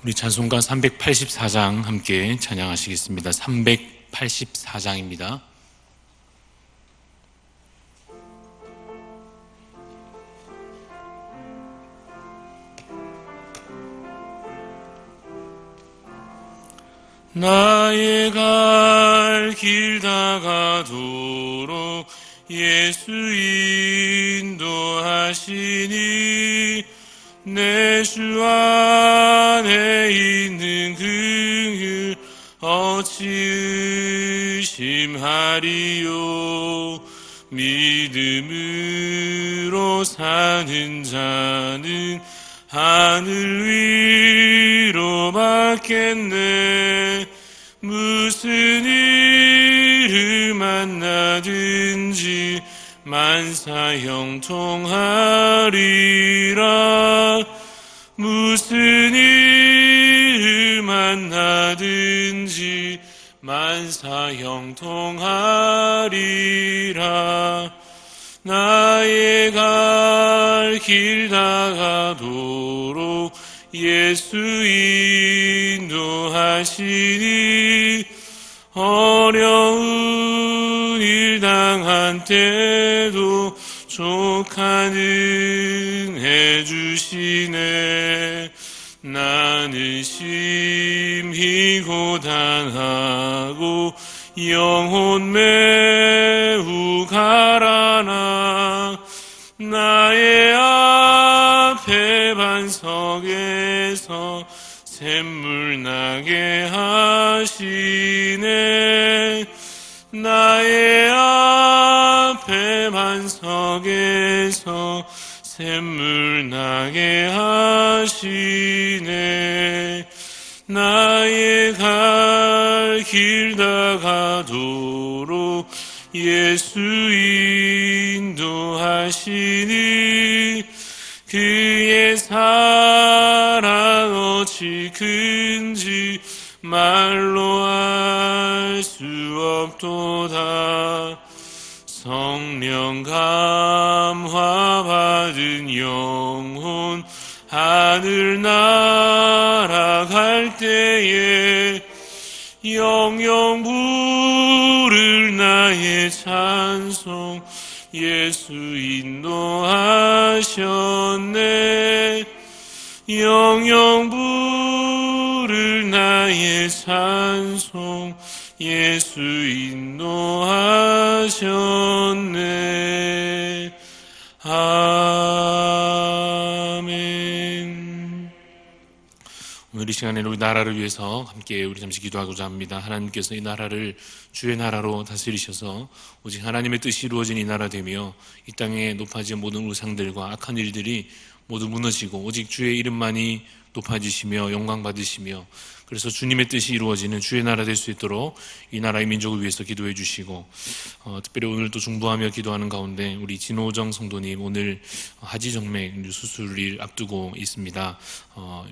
우리 찬송가 384장 함께 찬양하시겠습니다. 384장입니다. 나의 갈 길 다가도록 예수 인도하시니 내 주 안에 있는 그 어찌 의심하리요. 믿음으로 사는 자는 하늘 위로 받겠네. 무슨 일을 만나든지 만사 형통하리라. 무슨 일을 만나든지 만사 형통하리라. 나의 갈 길 다가도록 예수 인도하시니 어려운 일 당한 때도 족한 은혜 주시네. 나는 심히 고단하고 영혼 매우 가라나. 나의 앞에 반석에서 샘물 나게 하시네. 나의 앞에 반석에서 샘물 나게 하시네. 나의 갈 길 다가도록 예수 인도하시니 그의 사랑 어찌 큰지 말로 알 수 없도다. 성령 감화 받은 영혼 하늘 날아갈 때에 영영 부를 나의 찬송 예수 인도하셨네. 영영 부를 나의 찬송 예수 인도하셨네. 아멘. 오늘 이 시간에는 우리 나라를 위해서 함께 우리 잠시 기도하고자 합니다. 하나님께서 이 나라를 주의 나라로 다스리셔서 오직 하나님의 뜻이 이루어진 이 나라 되며 이 땅에 높아진 모든 우상들과 악한 일들이 모두 무너지고 오직 주의 이름만이 높아지시며 영광 받으시며 그래서 주님의 뜻이 이루어지는 주의 나라 될 수 있도록 이 나라의 민족을 위해서 기도해 주시고 특별히 오늘 또 중보하며 기도하는 가운데 우리 진호정 성도님 오늘 하지정맥 수술을 앞두고 있습니다.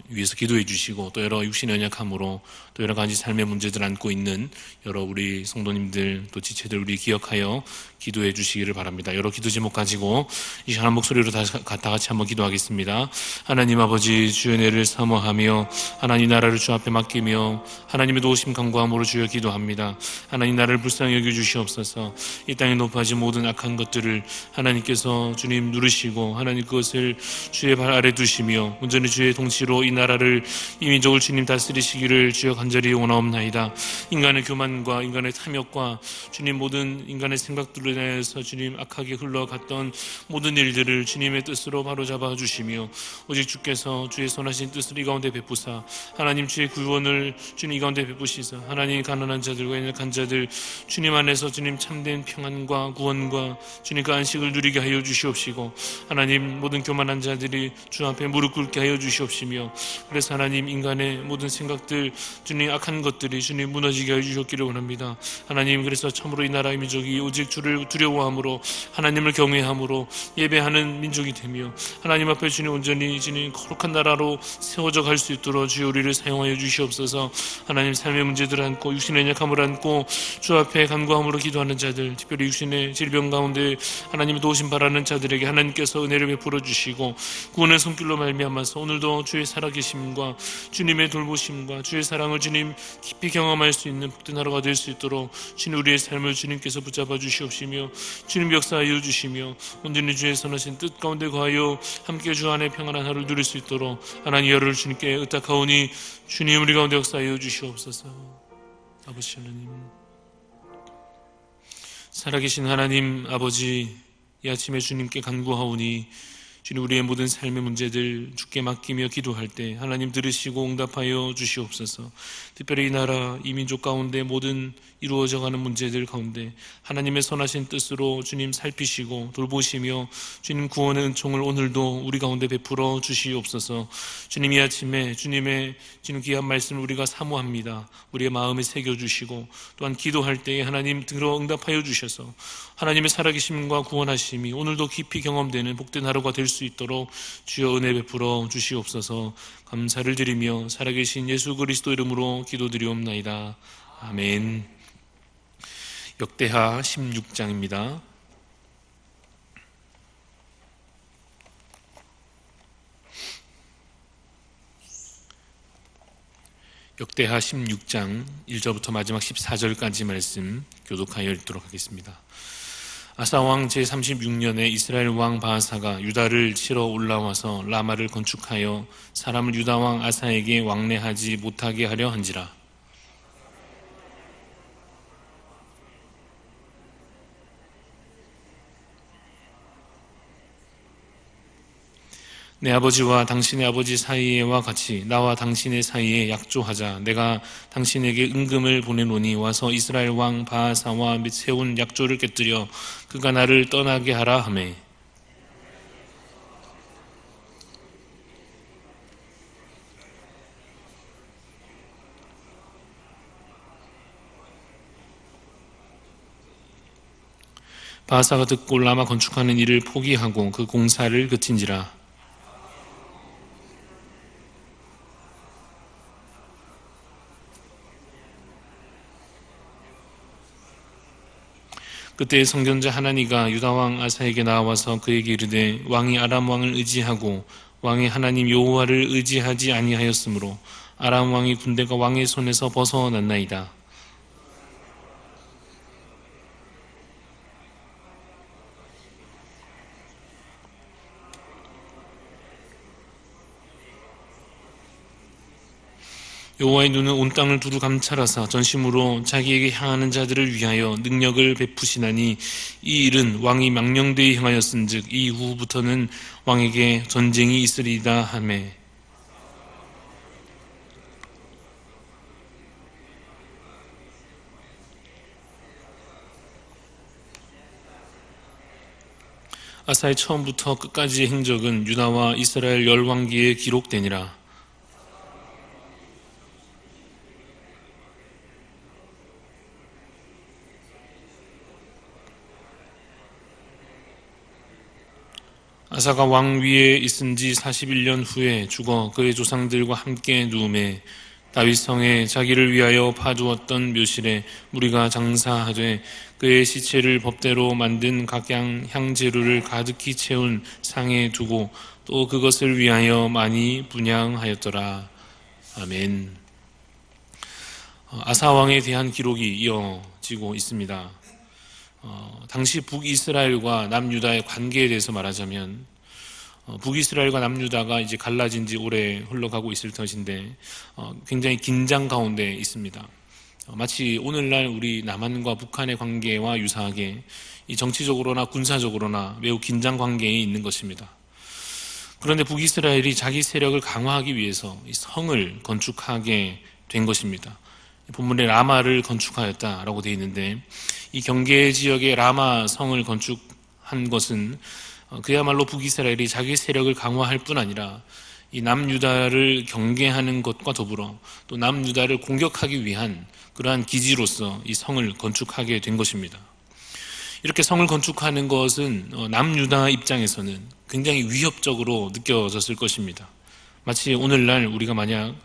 위해서 기도해 주시고 또 여러 육신 연약함으로 또 여러 가지 삶의 문제들 안고 있는 여러 우리 성도님들 또 지체들 우리 기억하여 기도해 주시기를 바랍니다. 여러 기도 제목 가지고 이 시간 목소리로 다 같이 한번 기도하겠습니다. 하나님 아버지 주의 은혜를 사모하며 하나님 나라를 주 앞에 맡기며 하나님의 도우심 간구함으로 주여 기도합니다. 하나님 나라를 불쌍히 여겨주시옵소서. 이 땅에 높아진 모든 악한 것들을 하나님께서 주님 누르시고 하나님 그것을 주의 발 아래 두시며 온전히 주의 통치로 이 나라를 이 민족을 주님 다스리시기를 주여 간절히 원하옵나이다. 인간의 교만과 인간의 탐욕과 주님 모든 인간의 생각들로 인해서 주님 악하게 흘러갔던 모든 일들을 주님의 뜻으로 바로잡아 주시며 오직 주께서 주의 선하신 뜻을 이 가운데 베푸사 하나님 주의 구원을 주님 이 가운데 베푸시사 하나님 가난한 자들과 연약한 자들 주님 안에서 주님 참된 평안과 구원과 주님 그 안식을 누리게 하여 주시옵시고 하나님 모든 교만한 자들이 주 앞에 무릎 꿇게 하여 주시옵시며 그래서 하나님 인간의 모든 생각들 주님 악한 것들이 주님 무너지게 하여 주셨기를 원합니다. 하나님 그래서 참으로 이 나라의 민족이 오직 주를 두려워함으로 하나님을 경외함으로 예배하는 민족이 되며 하나님 앞에 주님 온전히 주님 거룩한 나라로 세워져 갈 수 있도록 주여 우리를 사용하여 주시옵소서. 주시옵소서. 하나님 삶의 문제들을 안고 육신의 약함을 안고 주 앞에 간구함으로 기도하는 자들, 특별히 육신의 질병 가운데 하나님의 도우심 바라는 자들에게 하나님께서 은혜를 베풀어 주시고 구원의 손길로 말미암아서 오늘도 주의 살아계심과 주님의 돌보심과 주의 사랑을 주님 깊이 경험할 수 있는 복된 하루가 될 수 있도록 주님 우리의 삶을 주님께서 붙잡아 주시옵시며 주님 역사하여 주시며 온전히 주의 선하신 뜻 가운데 거하여 함께 주 안에 평안한 하루를 누릴 수 있도록 하나님 열을 주님께 의탁하오니 주님 우리 가운데 역사하여 주시옵소서. 아버지 하나님, 살아계신 하나님 아버지, 이 아침에 주님께 간구하오니 주님 우리의 모든 삶의 문제들 주께 맡기며 기도할 때 하나님 들으시고 응답하여 주시옵소서. 특별히 이 나라 이 민족 가운데 모든 이루어져가는 문제들 가운데 하나님의 선하신 뜻으로 주님 살피시고 돌보시며 주님 구원의 은총을 오늘도 우리 가운데 베풀어 주시옵소서. 주님 이 아침에 주님의 주님 귀한 말씀을 우리가 사모합니다. 우리의 마음에 새겨주시고 또한 기도할 때에 하나님 들어 응답하여 주셔서 하나님의 살아계심과 구원하심이 오늘도 깊이 경험되는 복된 하루가 될 수 있도록 주여 은혜 베풀어 주시옵소서. 감사를 드리며 살아계신 예수 그리스도 이름으로 기도드리옵나이다. 아멘. 역대하 16장입니다. 역대하 16장 1절부터 마지막 14절까지 말씀 교독하여 읽도록 하겠습니다. 아사왕 제36년에 이스라엘 왕 바하사가 유다를 치러 올라와서 라마를 건축하여 사람을 유다왕 아사에게 왕래하지 못하게 하려 한지라. 내 아버지와 당신의 아버지 사이에와 같이 나와 당신의 사이에 약조하자. 내가 당신에게 은금을 보내노니 와서 이스라엘 왕 바하사와 세운 약조를 깨뜨려 그가 나를 떠나게 하라 하매. 바하사가 듣고 라마 건축하는 일을 포기하고 그 공사를 그친지라. 그때 성견자 하나니가 유다왕 아사에게 나와서 그에게 이르되 왕이 아람 왕을 의지하고 왕의 하나님 여호와를 의지하지 아니하였으므로 아람 왕의 군대가 왕의 손에서 벗어났나이다. 여호와의 눈은 온 땅을 두루 감찰하사 전심으로 자기에게 향하는 자들을 위하여 능력을 베푸시나니 이 일은 왕이 망령되이 행하였은즉 이 이후부터는 왕에게 전쟁이 있으리이다 하매. 아사의 처음부터 끝까지의 행적은 유다와 이스라엘 열왕기에 기록되니라. 아사가 왕 위에 있은 지 41년 후에 죽어 그의 조상들과 함께 누움에 다윗 성에 자기를 위하여 파주었던 묘실에 무리가 장사하되 그의 시체를 법대로 만든 각양 향재료를 가득히 채운 상에 두고 또 그것을 위하여 많이 분향하였더라. 아멘. 아사 왕에 대한 기록이 이어지고 있습니다. 당시 북이스라엘과 남유다의 관계에 대해서 말하자면 북이스라엘과 남유다가 이제 갈라진 지 오래 흘러가고 있을 것인데 굉장히 긴장 가운데 있습니다. 마치 오늘날 우리 남한과 북한의 관계와 유사하게 이 정치적으로나 군사적으로나 매우 긴장 관계에 있는 것입니다. 그런데 북이스라엘이 자기 세력을 강화하기 위해서 이 성을 건축하게 된 것입니다. 본문에 라마를 건축하였다라고 되어 있는데 이 경계 지역에 라마 성을 건축한 것은 그야말로 북이스라엘이 자기 세력을 강화할 뿐 아니라 이 남유다를 경계하는 것과 더불어 또 남유다를 공격하기 위한 그러한 기지로서 이 성을 건축하게 된 것입니다. 이렇게 성을 건축하는 것은 남유다 입장에서는 굉장히 위협적으로 느껴졌을 것입니다. 마치 오늘날 우리가 만약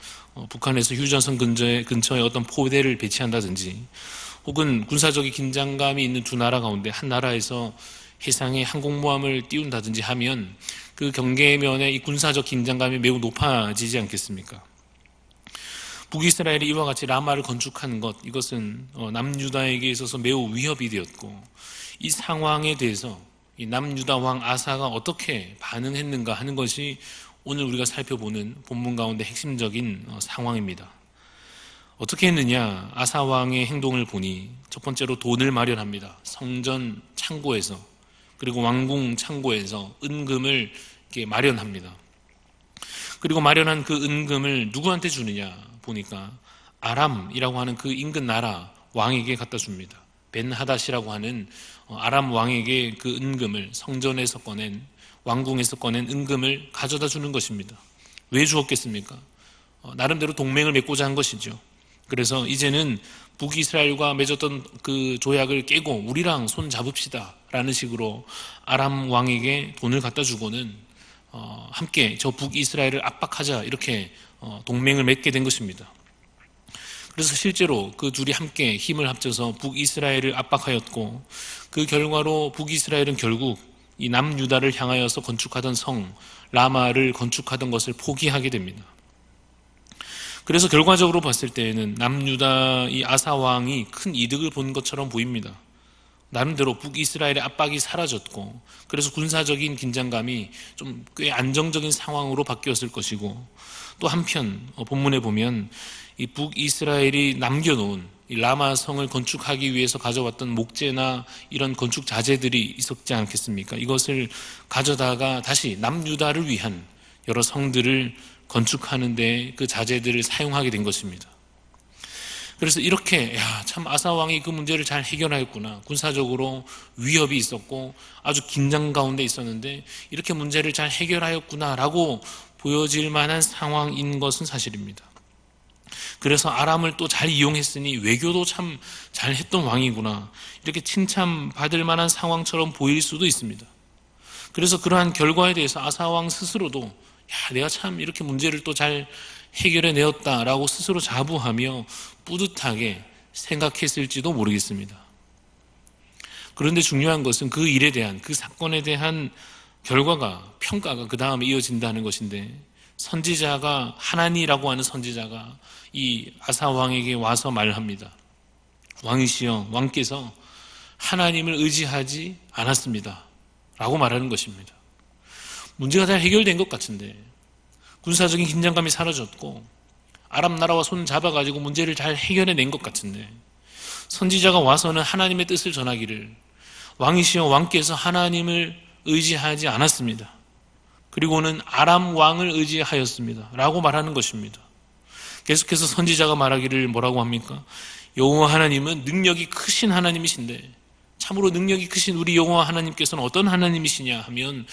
북한에서 휴전선 근처에 어떤 포대를 배치한다든지 혹은 군사적인 긴장감이 있는 두 나라 가운데 한 나라에서 해상에 항공모함을 띄운다든지 하면 그 경계면에 이 군사적 긴장감이 매우 높아지지 않겠습니까? 북이스라엘이 이와 같이 라마를 건축하는 것, 이것은 남유다에게 있어서 매우 위협이 되었고, 이 상황에 대해서 이 남유다 왕 아사가 어떻게 반응했는가 하는 것이 오늘 우리가 살펴보는 본문 가운데 핵심적인 상황입니다. 어떻게 했느냐? 아사 왕의 행동을 보니 첫 번째로 돈을 마련합니다. 성전 창고에서, 그리고 왕궁 창고에서 은금을 이렇게 마련합니다. 그리고 마련한 그 은금을 누구한테 주느냐 보니까 아람이라고 하는 그 인근 나라 왕에게 갖다 줍니다. 벤하닷이라고 하는 아람 왕에게 그 은금을, 성전에서 꺼낸, 왕궁에서 꺼낸 은금을 가져다 주는 것입니다. 왜 주었겠습니까? 나름대로 동맹을 맺고자 한 것이죠. 그래서 이제는 북이스라엘과 맺었던 그 조약을 깨고 우리랑 손 잡읍시다 라는 식으로 아람 왕에게 돈을 갖다 주고는 함께 저 북이스라엘을 압박하자, 이렇게 동맹을 맺게 된 것입니다. 그래서 실제로 그 둘이 함께 힘을 합쳐서 북이스라엘을 압박하였고, 그 결과로 북이스라엘은 결국 이 남유다를 향하여서 건축하던 성 라마를 건축하던 것을 포기하게 됩니다. 그래서 결과적으로 봤을 때에는 남유다 이 아사 왕이 큰 이득을 본 것처럼 보입니다. 나름대로 북이스라엘의 압박이 사라졌고, 그래서 군사적인 긴장감이 좀 꽤 안정적인 상황으로 바뀌었을 것이고, 또 한편 본문에 보면 이 북이스라엘이 남겨놓은 이 라마성을 건축하기 위해서 가져왔던 목재나 이런 건축 자재들이 있었지 않겠습니까? 이것을 가져다가 다시 남유다를 위한 여러 성들을 건축하는 데 그 자재들을 사용하게 된 것입니다. 그래서 이렇게 참 아사 왕이 그 문제를 잘 해결하였구나, 군사적으로 위협이 있었고 아주 긴장 가운데 있었는데 이렇게 문제를 잘 해결하였구나 라고 보여질 만한 상황인 것은 사실입니다. 그래서 아람을 또 잘 이용했으니 외교도 참 잘했던 왕이구나, 이렇게 칭찬받을 만한 상황처럼 보일 수도 있습니다. 그래서 그러한 결과에 대해서 아사 왕 스스로도 내가 참 이렇게 문제를 또 잘 해결해내었다라고 스스로 자부하며 뿌듯하게 생각했을지도 모르겠습니다. 그런데 중요한 것은 그 일에 대한, 그 사건에 대한 결과가, 평가가 그 다음에 이어진다는 것인데, 선지자가, 하나니라고 하는 선지자가 이 아사 왕에게 와서 말합니다. 왕이시여, 왕께서 하나님을 의지하지 않았습니다 라고 말하는 것입니다. 문제가 잘 해결된 것 같은데, 군사적인 긴장감이 사라졌고 아람 나라와 손 잡아가지고 문제를 잘 해결해낸 것 같은데, 선지자가 와서는 하나님의 뜻을 전하기를, 왕이시여, 왕께서 하나님을 의지하지 않았습니다, 그리고는 아람 왕을 의지하였습니다 라고 말하는 것입니다. 계속해서 선지자가 말하기를 뭐라고 합니까? 여호와 하나님은 능력이 크신 하나님이신데, 참으로 능력이 크신 우리 여호와 하나님께서는 어떤 하나님이시냐 하면,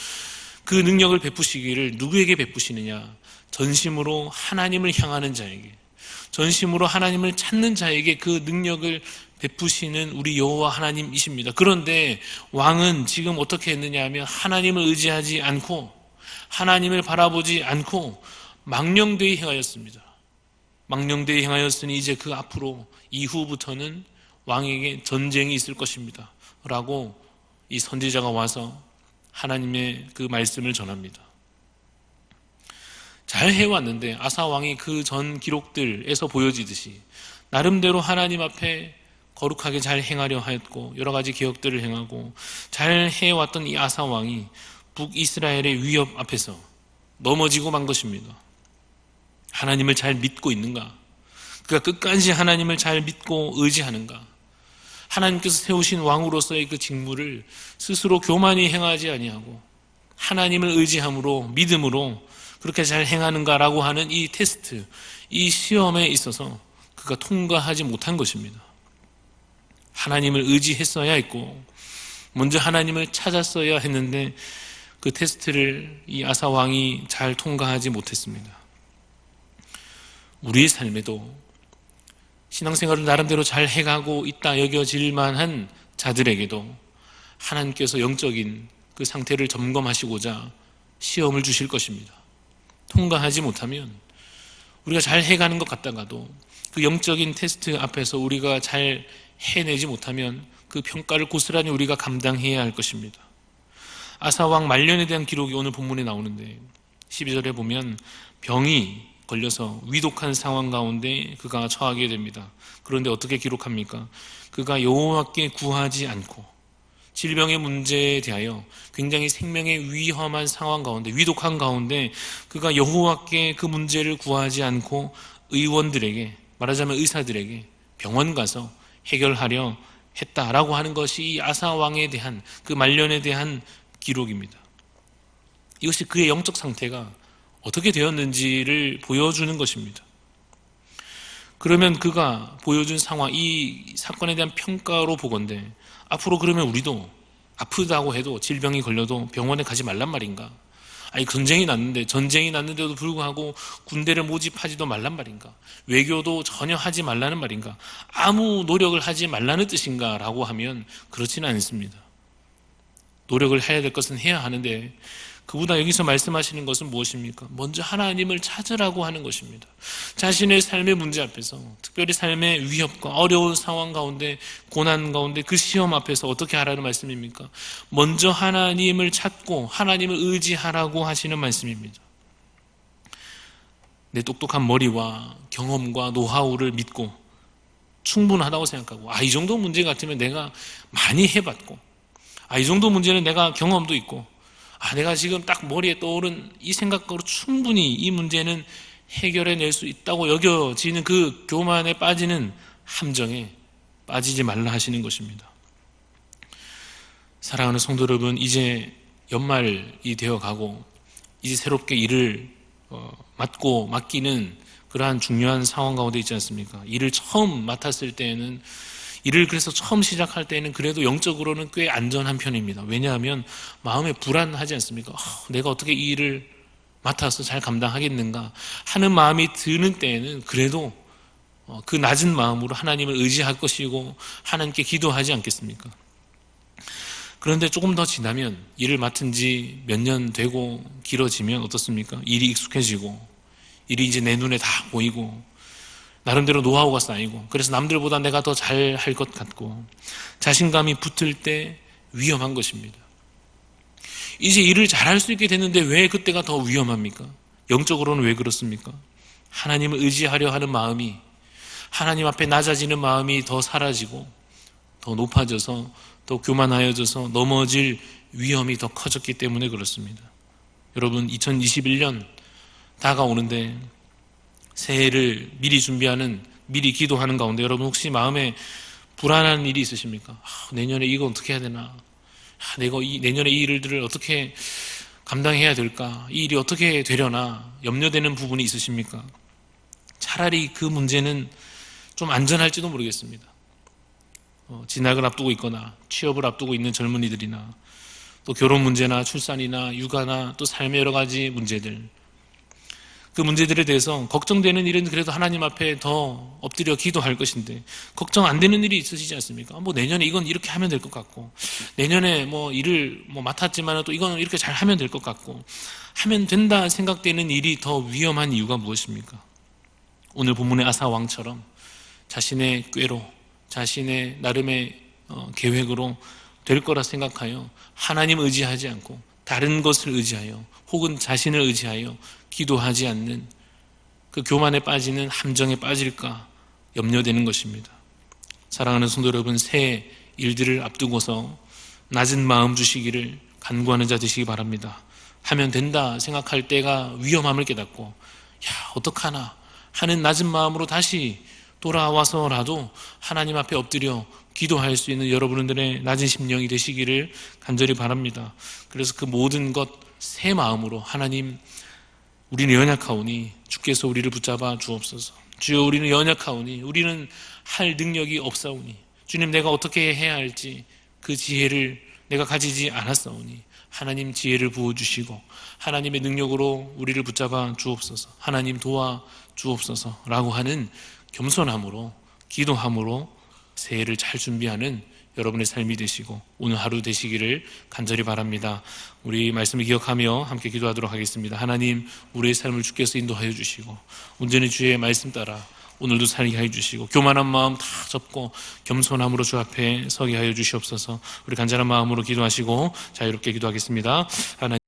그 능력을 베푸시기를 누구에게 베푸시느냐? 전심으로 하나님을 향하는 자에게, 전심으로 하나님을 찾는 자에게 그 능력을 베푸시는 우리 여호와 하나님이십니다. 그런데 왕은 지금 어떻게 했느냐 하면, 하나님을 의지하지 않고 하나님을 바라보지 않고 망령되이 행하였습니다. 망령되이 행하였으니 이제 그 앞으로 이후부터는 왕에게 전쟁이 있을 것입니다 라고 이 선지자가 와서 하나님의 그 말씀을 전합니다. 잘 해왔는데 아사 왕이 그 전 기록들에서 보여지듯이 나름대로 하나님 앞에 거룩하게 잘 행하려 하였고 여러 가지 개혁들을 행하고 잘 해왔던 이 아사 왕이 북이스라엘의 위협 앞에서 넘어지고 만 것입니다. 하나님을 잘 믿고 있는가? 그가 끝까지 하나님을 잘 믿고 의지하는가? 하나님께서 세우신 왕으로서의 그 직무를 스스로 교만히 행하지 아니하고 하나님을 의지함으로, 믿음으로 그렇게 잘 행하는가라고 하는 이 테스트, 이 시험에 있어서 그가 통과하지 못한 것입니다. 하나님을 의지했어야 했고 먼저 하나님을 찾았어야 했는데 그 테스트를 이 아사 왕이 잘 통과하지 못했습니다. 우리의 삶에도 신앙생활을 나름대로 잘 해가고 있다 여겨질 만한 자들에게도 하나님께서 영적인 그 상태를 점검하시고자 시험을 주실 것입니다. 통과하지 못하면 우리가 잘 해가는 것 같다가도 그 영적인 테스트 앞에서 우리가 잘 해내지 못하면 그 평가를 고스란히 우리가 감당해야 할 것입니다. 아사왕 말년에 대한 기록이 오늘 본문에 나오는데 12절에 보면 병이 걸려서 위독한 상황 가운데 그가 처하게 됩니다. 그런데 어떻게 기록합니까? 그가 여호와께 구하지 않고 질병의 문제에 대하여 굉장히 생명의 위험한 상황 가운데, 위독한 가운데 그가 여호와께 그 문제를 구하지 않고 의원들에게, 말하자면 의사들에게 병원 가서 해결하려 했다라고 하는 것이 이 아사 왕에 대한 그 말년에 대한 기록입니다. 이것이 그의 영적 상태가 어떻게 되었는지를 보여주는 것입니다. 그러면 그가 보여준 상황, 이 사건에 대한 평가로 보건대 앞으로 그러면 우리도 아프다고 해도 질병이 걸려도 병원에 가지 말란 말인가? 아니 전쟁이 났는데도 불구하고 군대를 모집하지도 말란 말인가? 외교도 전혀 하지 말라는 말인가? 아무 노력을 하지 말라는 뜻인가? 라고 하면 그렇지는 않습니다. 노력을 해야 될 것은 해야 하는데 그보다 여기서 말씀하시는 것은 무엇입니까? 먼저 하나님을 찾으라고 하는 것입니다. 자신의 삶의 문제 앞에서, 특별히 삶의 위협과 어려운 상황 가운데, 고난 가운데 그 시험 앞에서 어떻게 하라는 말씀입니까? 먼저 하나님을 찾고 하나님을 의지하라고 하시는 말씀입니다. 내 똑똑한 머리와 경험과 노하우를 믿고 충분하다고 생각하고, 이 정도 문제 같으면 내가 많이 해봤고, 이 정도 문제는 내가 경험도 있고, 내가 지금 딱 머리에 떠오른 이 생각으로 충분히 이 문제는 해결해낼 수 있다고 여겨지는 그 교만에 빠지는 함정에 빠지지 말라 하시는 것입니다. 사랑하는 성도 여러분, 이제 연말이 되어가고 이제 새롭게 일을 맡기는 그러한 중요한 상황 가운데 있지 않습니까? 일을 처음 맡았을 때에는, 일을 그래서 처음 시작할 때는 그래도 영적으로는 꽤 안전한 편입니다. 왜냐하면 마음에 불안하지 않습니까? 내가 어떻게 이 일을 맡아서 잘 감당하겠는가 하는 마음이 드는 때에는 그래도 그 낮은 마음으로 하나님을 의지할 것이고 하나님께 기도하지 않겠습니까? 그런데 조금 더 지나면, 일을 맡은 지 몇 년 되고 길어지면 어떻습니까? 일이 익숙해지고 일이 이제 내 눈에 다 보이고 나름대로 노하우가 쌓이고, 그래서 남들보다 내가 더 잘할 것 같고 자신감이 붙을 때 위험한 것입니다. 이제 일을 잘할 수 있게 됐는데 왜 그때가 더 위험합니까? 영적으로는 왜 그렇습니까? 하나님을 의지하려 하는 마음이, 하나님 앞에 낮아지는 마음이 더 사라지고 더 높아져서 더 교만하여져서 넘어질 위험이 더 커졌기 때문에 그렇습니다. 여러분, 2021년 다가오는데 새해를 미리 준비하는, 미리 기도하는 가운데 여러분 혹시 마음에 불안한 일이 있으십니까? 내년에 이거 어떻게 해야 되나? 내가 내년에 이 일들을 어떻게 감당해야 될까? 이 일이 어떻게 되려나? 염려되는 부분이 있으십니까? 차라리 그 문제는 좀 안전할지도 모르겠습니다. 진학을 앞두고 있거나 취업을 앞두고 있는 젊은이들이나 또 결혼 문제나 출산이나 육아나 또 삶의 여러 가지 문제들, 그 문제들에 대해서 걱정되는 일은 그래도 하나님 앞에 더 엎드려 기도할 것인데 걱정 안 되는 일이 있으시지 않습니까? 내년에 이건 이렇게 하면 될 것 같고, 내년에 일을 맡았지만 또 이건 이렇게 잘 하면 될 것 같고, 하면 된다 생각되는 일이 더 위험한 이유가 무엇입니까? 오늘 본문의 아사 왕처럼 자신의 꾀로, 자신의 나름의 계획으로 될 거라 생각하여 하나님 의지하지 않고 다른 것을 의지하여 혹은 자신을 의지하여 기도하지 않는 그 교만에 빠지는 함정에 빠질까 염려되는 것입니다. 사랑하는 성도 여러분, 새해 일들을 앞두고서 낮은 마음 주시기를 간구하는 자 되시기 바랍니다. 하면 된다 생각할 때가 위험함을 깨닫고 어떡하나 하는 낮은 마음으로 다시 돌아와서라도 하나님 앞에 엎드려 기도할 수 있는 여러분들의 낮은 심령이 되시기를 간절히 바랍니다. 그래서 그 모든 것 새 마음으로, 하나님, 우리는 연약하오니 주께서 우리를 붙잡아 주옵소서. 주여, 우리는 연약하오니 우리는 할 능력이 없사오니 주님, 내가 어떻게 해야 할지 그 지혜를 내가 가지지 않았사오니 하나님 지혜를 부어주시고 하나님의 능력으로 우리를 붙잡아 주옵소서. 하나님 도와 주옵소서 라고 하는 겸손함으로, 기도함으로 새해를 잘 준비하는 여러분의 삶이 되시고 오늘 하루 되시기를 간절히 바랍니다. 우리 말씀을 기억하며 함께 기도하도록 하겠습니다. 하나님, 우리의 삶을 주께서 인도하여 주시고 온전히 주의 말씀 따라 오늘도 살게 하여 주시고 교만한 마음 다 접고 겸손함으로 주 앞에 서게 하여 주시옵소서. 우리 간절한 마음으로 기도하시고 자유롭게 기도하겠습니다. 하나님